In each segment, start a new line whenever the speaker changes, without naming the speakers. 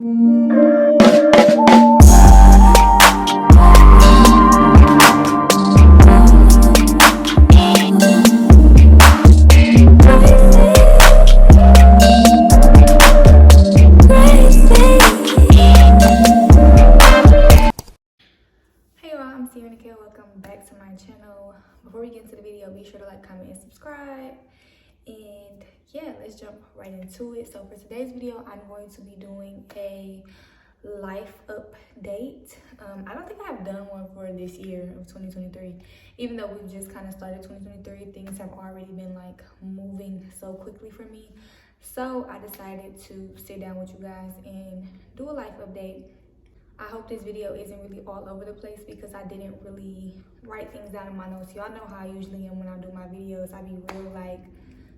Hey y'all, I'm Sierra Nikhil. Welcome back to my channel. Before we get into the video, be sure to like, comment, and subscribe. And yeah, let's jump right into it. So for today's video, I'm going to be doing a life update. I don't think I've done one for this year of 2023. Even though we've just kind of started 2023, things have already been like moving so quickly for me. So I decided to sit down with you guys and do a life update. I hope this video isn't really all over the place because I didn't really write things down in my notes. Y'all know how I usually am when I do my videos. I be real like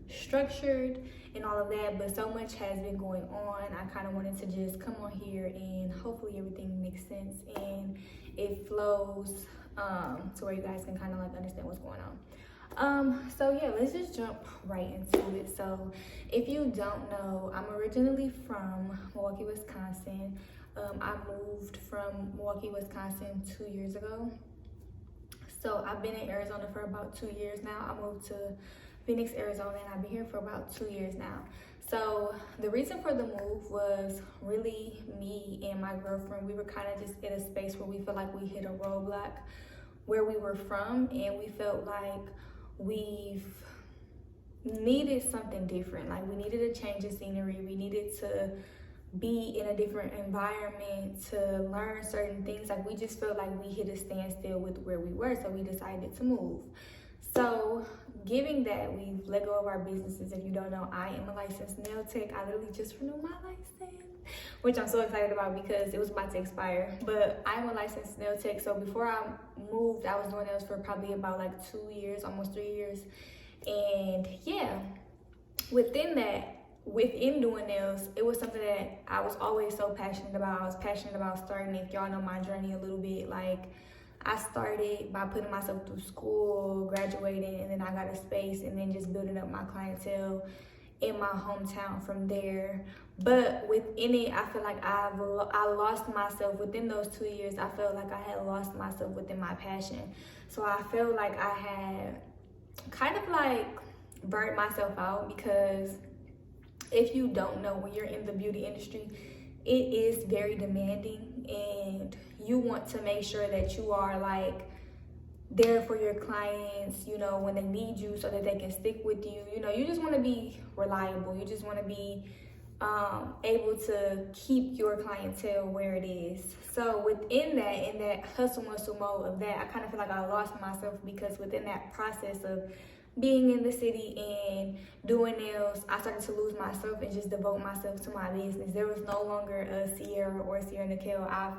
structured and all of that, but so much has been going on. I kind of wanted to just come on here and hopefully everything makes sense and it flows to where you guys can kind of like understand what's going on. So yeah, let's just jump right into it. So if you don't know, I'm originally from Milwaukee, Wisconsin. I moved from Milwaukee, Wisconsin 2 years ago. So I've been in Arizona for about 2 years now. I moved to Phoenix, Arizona, and I've been here for about 2 years now. So the reason for the move was really me and my girlfriend. We were kind of just in a space where we felt like we hit a roadblock where we were from, and we felt like we've needed something different. Like we needed a change of scenery. We needed to be in a different environment, to learn certain things. Like we just felt like we hit a standstill with where we were, so we decided to move. So given that we've let go of our businesses, if you don't know, I am a licensed nail tech. I literally just renewed my license, which I'm so excited about because it was about to expire. But I'm a licensed nail tech, so before I moved, I was doing nails for probably about like 2 years, almost 3 years. And yeah, within doing nails, it was something that I was always so passionate about. I was passionate about starting. If y'all know my journey a little bit, like I started by putting myself through school, graduating, and then I got a space, and then just building up my clientele in my hometown from there. But within it, I feel like I lost myself within those 2 years. I felt like I had lost myself within my passion. So I felt like I had kind of like burnt myself out, because if you don't know, when you're in the beauty industry, it is very demanding, and you want to make sure that you are like there for your clients, you know, when they need you, so that they can stick with you. You know, you just want to be reliable. You just want to be able to keep your clientele where it is. So within that, in that hustle muscle mode of that, I kind of feel like I lost myself, because within that process of being in the city and doing nails, I started to lose myself and just devote myself to my business. There was no longer a Sierra or Sierra Nikhil. I've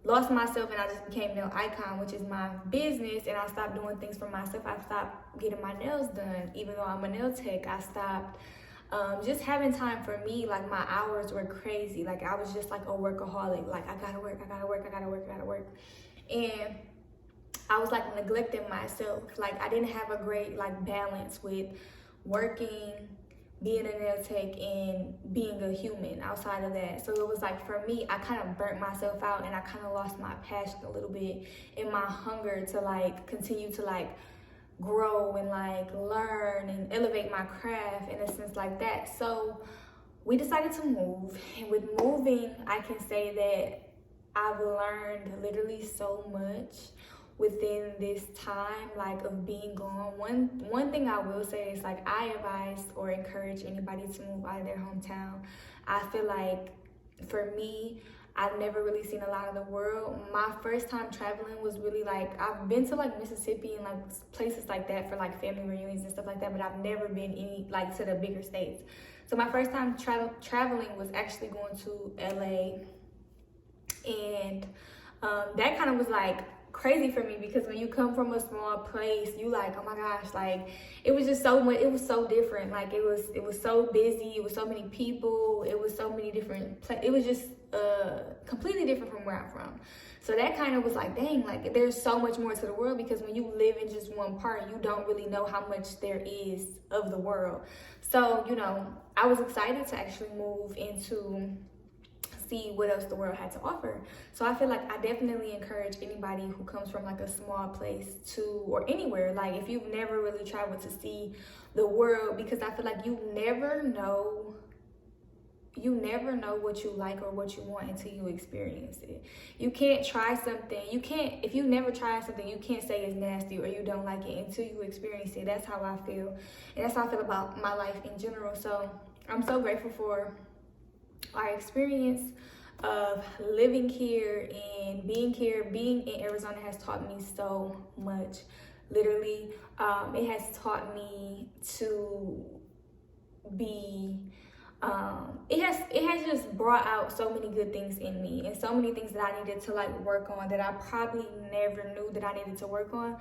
lost myself and I just became Nail Icon, which is my business, and I stopped doing things for myself. I stopped getting my nails done. Even though I'm a nail tech, I stopped just having time for me. Like my hours were crazy. Like I was just like a workaholic. Like I gotta work. And I was like neglecting myself. Like I didn't have a great like balance with working, being a nail tech, and being a human outside of that. So it was like, for me, I kind of burnt myself out, and I kind of lost my passion a little bit, and my hunger to like continue to like grow and like learn and elevate my craft in a sense like that. So we decided to move, and with moving, I can say that I've learned literally so much within this time, like of being gone. One thing I will say is, like, I advise or encourage anybody to move out of their hometown. I feel like for me, I've never really seen a lot of the world. My first time traveling was really like, I've been to like Mississippi and like places like that for like family reunions and stuff like that, but I've never been like to the bigger states. So my first time traveling was actually going to LA, and that kind of was like crazy for me, because when you come from a small place, you like, oh my gosh, like it was just so much, it was so different. Like it was so busy, it was so many people, it was so many different it was just completely different from where I'm from. So that kind of was like, dang, like there's so much more to the world, because when you live in just one part, you don't really know how much there is of the world. So, you know, I was excited to actually move into see what else the world had to offer. So I feel like I definitely encourage anybody who comes from like a small place to, or anywhere, like if you've never really traveled, to see the world, because I feel like you never know what you like or what you want until you experience it. You can't try something. If you never try something, you can't say it's nasty or you don't like it until you experience it. That's how I feel. And that's how I feel about my life in general. So I'm so grateful for our experience of living here and being here. Being in Arizona has taught me so much. Literally, it has taught me to be it has just brought out so many good things in me, and so many things that I needed to like work on that I probably never knew that I needed to work on.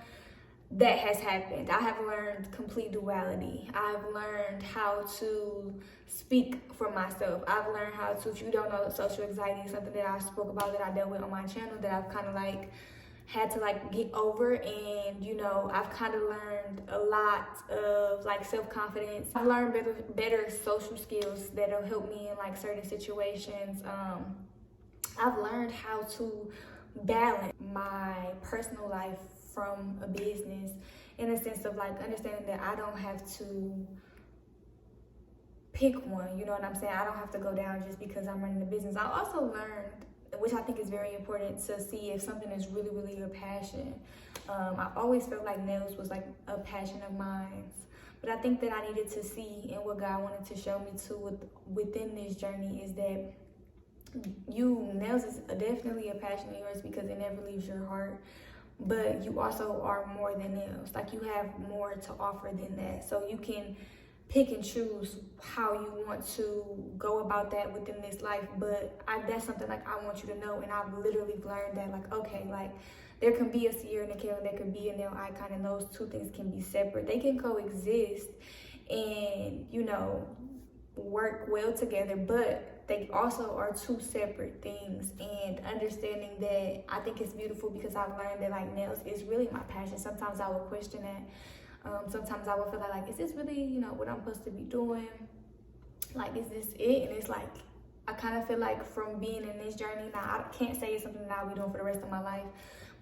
That has happened. I have learned complete duality. I've learned how to speak for myself. I've learned how to, if you don't know, social anxiety is something that I spoke about, that I dealt with on my channel, that I've kind of like had to like get over. And you know, I've kind of learned a lot of like self-confidence. I've learned better social skills that'll help me in like certain situations. I've learned how to balance my personal life from a business, in a sense of like understanding that I don't have to pick one, you know what I'm saying? I don't have to go down just because I'm running a business. I also learned, which I think is very important, to see if something is really, really your passion. I always felt like nails was like a passion of mine, but I think that I needed to see, and what God wanted to show me too within this journey, is that nails is definitely a passion of yours because it never leaves your heart. But you also are more than nails. Like, you have more to offer than that. So you can pick and choose how you want to go about that within this life. But that's something like I want you to know. And I've literally learned that, like, okay, like there can be a Sierra Nikayla, there can be a nail icon, and those two things can be separate. They can coexist and, you know, work well together, but they also are two separate things. And understanding that, I think it's beautiful, because I've learned that like nails is really my passion. Sometimes I will question that. Sometimes I will feel like, is this really, you know, what I'm supposed to be doing? Like, is this it? And it's like, I kind of feel like from being in this journey now, I can't say it's something that I'll be doing for the rest of my life,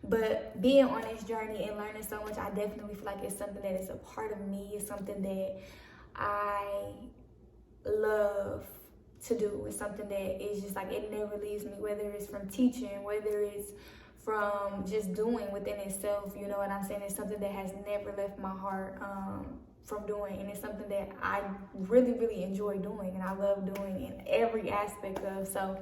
but being on this journey and learning so much, I definitely feel like it's something that is a part of me. It's something that I love to do. It's something that is just like, it never leaves me, whether it's from teaching, whether it's from just doing within itself, you know what I'm saying? It's something that has never left my heart from doing, and it's something that I really, really enjoy doing, and I love doing in every aspect of. So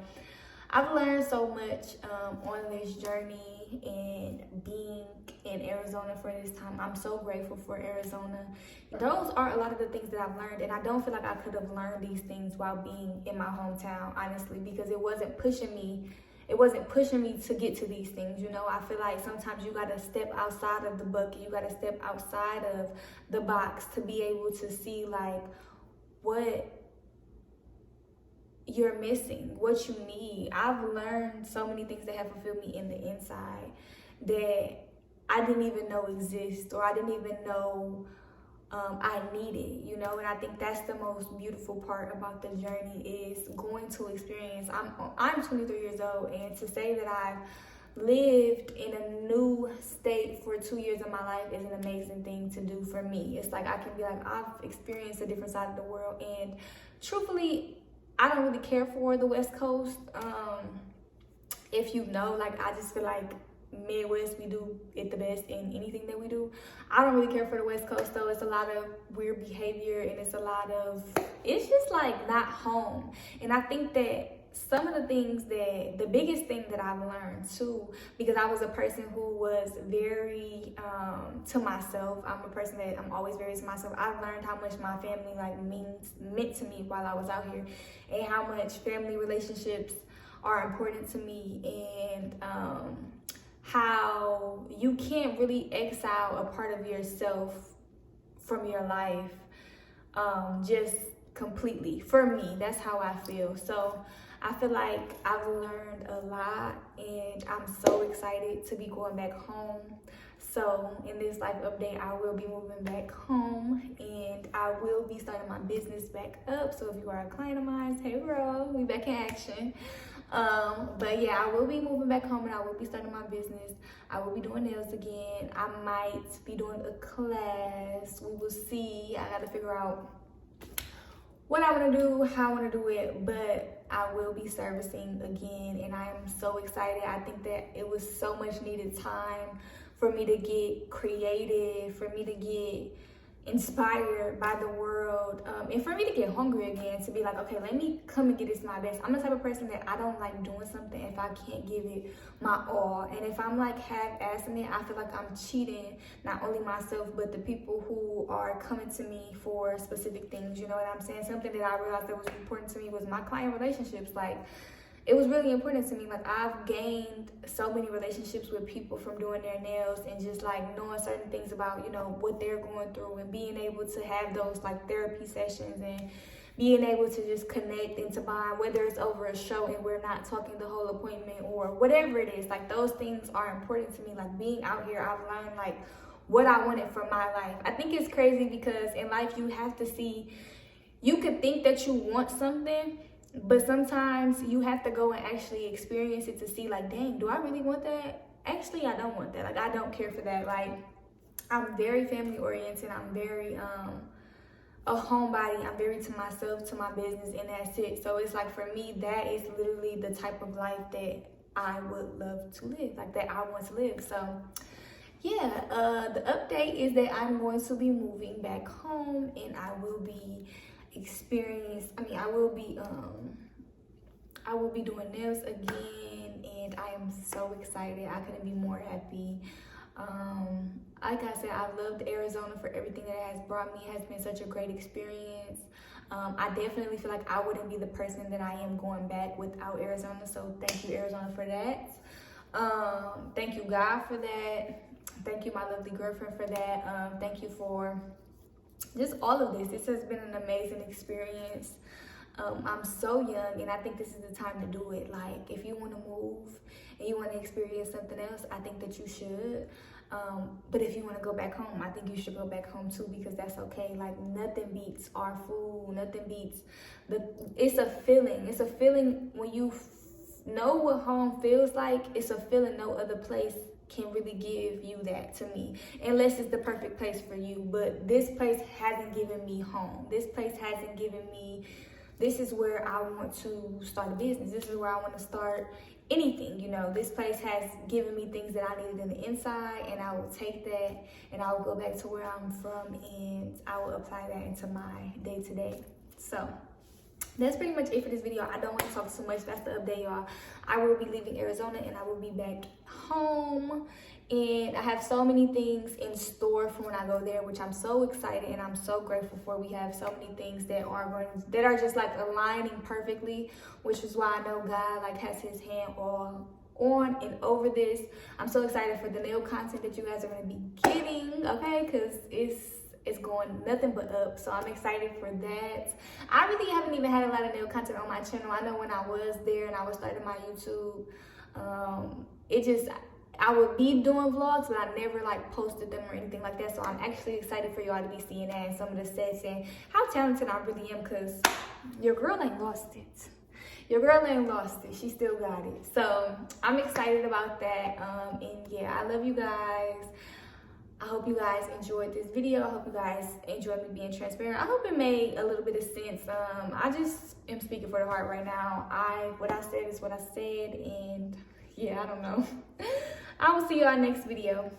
I've learned so much on this journey, and being in Arizona for this time, I'm so grateful for Arizona. Those are a lot of the things that I've learned, and I don't feel like I could have learned these things while being in my hometown, honestly, because it wasn't pushing me to get to these things, you know. I feel like sometimes you gotta step outside of the bucket, you gotta step outside of the box to be able to see like what you're missing, what you need. I've learned so many things that have fulfilled me in the inside that I didn't even know exist, or I didn't even know I needed, you know. And I think that's the most beautiful part about the journey, is going to experience. I'm 23 years old, and to say that I've lived in a new state for 2 years of my life is an amazing thing to do for me. It's like I can be like, I've experienced a different side of the world, and truthfully, I don't really care for the West Coast. If you know, like, I just feel like Midwest, we do it the best in anything that we do. I don't really care for the West Coast, though. It's a lot of weird behavior, and it's just like not home. And I think that some of the things the biggest thing that I've learned too, because I was a person who was very to myself. I'm a person that I'm always very to myself. I've learned how much my family like meant to me while I was out here, and how much family relationships are important to me, and how you can't really exile a part of yourself from your life just completely. For me, that's how I feel. So I feel like I've learned a lot, and I'm so excited to be going back home. So in this life update, I will be moving back home, and I will be starting my business back up. So if you are a client of mine, hey girl, we back in action. But yeah, I will be moving back home and I will be starting my business. I will be doing nails again. I might be doing a class. We will see. I gotta figure out what I want to do, how I want to do it, but I will be servicing again, and I am so excited. I think that it was so much needed time for me to get creative, for me to get inspired by the world, and for me to get hungry again, to be like, okay, let me come and get this my best. I'm the type of person that I don't like doing something if I can't give it my all, and if I'm like half-assing it, I feel like I'm cheating not only myself but the people who are coming to me for specific things. You know what I'm saying? Something that I realized that was important to me was my client relationships. Like, it was really important to me. Like, I've gained so many relationships with people from doing their nails and just like knowing certain things about, you know, what they're going through, and being able to have those like therapy sessions and being able to just connect and to bond, whether it's over a show and we're not talking the whole appointment or whatever it is. Like, those things are important to me. Like, being out here, I've learned like what I wanted for my life. I think it's crazy because in life you have to see, you could think that you want something, but sometimes you have to go and actually experience it to see, like, dang, do I really want that? Actually, I don't want that. Like, I don't care for that. Like, I'm very family oriented. I'm very a homebody. I'm very to myself, to my business, and that's it. So it's like, for me, that is literally the type of life that I would love to live, like that I want to live. So yeah, the update is that I'm going to be moving back home, and I will be I will be doing nails again, and I am so excited. I couldn't be more happy. Like I said, I loved Arizona for everything that it has brought me. It has been such a great experience. I definitely feel like I wouldn't be the person that I am going back without Arizona, so thank you, Arizona, for that. Thank you, God, for that. Thank you, my lovely girlfriend, for that. Thank you for just all of this. This has been an amazing experience. I'm so young, and I think this is the time to do it. Like, if you want to move and you want to experience something else, I think that you should. But if you want to go back home, I think you should go back home too, because that's okay. Like, nothing beats our food. Nothing beats it's a feeling. It's a feeling when you know what home feels like. It's a feeling no other place can really give you that, to me, unless it's the perfect place for you. But this place hasn't given me home. This place hasn't given me, this is where I want to start a business. This is where I want to start anything, you know. This place has given me things that I needed in the inside, and I will take that and I will go back to where I'm from, and I will apply that into my day-to-day. So that's pretty much it for this video. I don't want to talk too much. That's the update, y'all. I will be leaving Arizona and I will be back home, and I have so many things in store for when I go there, which I'm so excited and I'm so grateful for. We have so many things that are just like aligning perfectly, which is why I know God like has his hand all on and over this. I'm so excited for the nail content that you guys are going to be getting, okay, because it's going nothing but up. So I'm excited for that. I really haven't even had a lot of nail content on my channel. I know when I was there and I was starting my YouTube, I would be doing vlogs, but I never like posted them or anything like that. So I'm actually excited for y'all to be seeing that and some of the sets and how talented I really am, because your girl ain't lost it. Your girl ain't lost it. She still got it. So I'm excited about that. And yeah, I love you guys. I hope you guys enjoyed this video. I hope you guys enjoyed me being transparent. I hope it made a little bit of sense. I just am speaking for the heart right now. What I said is what I said, and yeah, I don't know. I will see y'all next video.